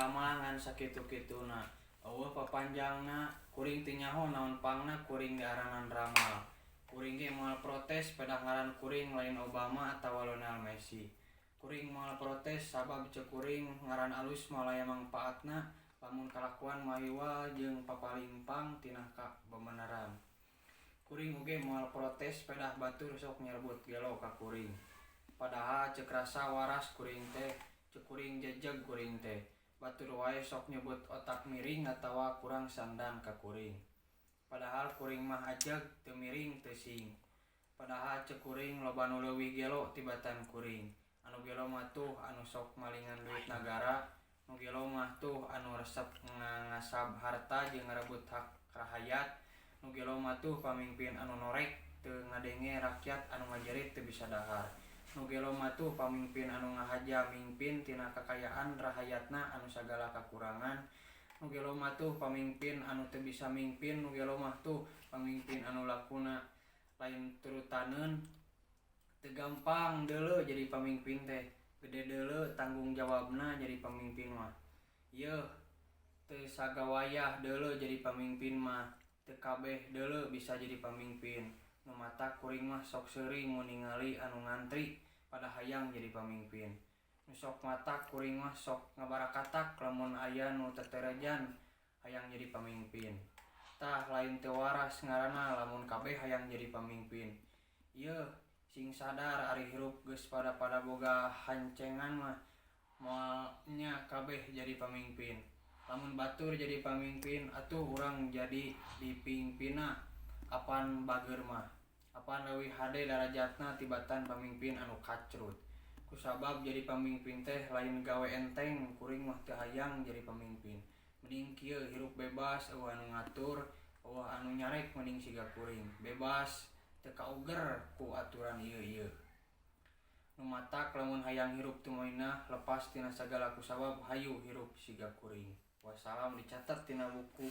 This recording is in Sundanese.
ramalan sakitu-kituna. Eueuh papanjangna kuring teu nyaho naon pangna kuring diaranan ramal. Kuring ge moal protes pada ngaran kuring lain Obama atawa Lionel Messi. Kuring moal protes sabab ceuk kuring ngaran alus moal aya mangpaatna lamun kalakuan mahiwal jeung papalimpang tina kabeneran. Kuring oge moal protes pedah batur sok nyerbut gelo ka kuring. Padahal ceuk rasa waras kuring teh, ceuk kuring jejeg kuring teh. Batur wae sok nyebut otak miring atawa kurang sandan ka kuring. Padahal kuring mah ajeg teu miring teu sing. Padahal ceuk kuring loba nu leuwih gelo tibatan kuring. Anu gelo mah tuh anu sok malingan duit nagara, nu gelo mah tuh anu resep ngasab harta jeung ngarebut hak rahayat, nu gelo mah tuh pamimpin anu norek teu ngadenge rakyat anu ngajerit teu bisa dahar. Nu gelo mah tuh pamimpin anu ngahaja mingpin tina kakayaan rahayatna anu sagala kakurangan. Nu gelo mah tuh pamimpin anu teu bisa mingpin, nu gelo mah tuh pamimpin anu lakuna lain turutaneun. Teu gampang deuleu jadi pamimpin teh, gede deuleu tanggung jawabna jadi pamimpin mah. Yeuh, teu sagawayah deuleu jadi pamimpin mah, teu kabeh deuleu bisa jadi pamimpin. Nu matak kuring mah sok seuring mun ningali anu ngantri pada hayang jadi pamimpin. Nu sok matak kuring mah sok ngabarakatak lamun aya nu teterejan hayang jadi pamimpin. Tah lain teu waras ngaranna lamun kabeh hayang jadi pamimpin. Yeuh, sing sadar ari hirup geus pada boga hancengan mah moal nya kabeh jadi pamimpin. Lamun batur jadi pamimpin atuh urang jadi dipingpinna apan bager mah. Apan leuwih hade darajatna tibatan pamimpin anu kacrut. Kusabab jadi pamimpin teh lain gawe enteng, kuring mah teu hayang jadi pamimpin. Mending kieu hirup bebas eueuh anu ngatur, eueuh anu nyarek mending siga kuring. Bebas teu kauger ku aturan ieu-ieu. Nu matak lamun hayang hirup teu moinah lepas tina sagala kusabab hayu hirup siga kuring. Wassalam dicatet tina buku.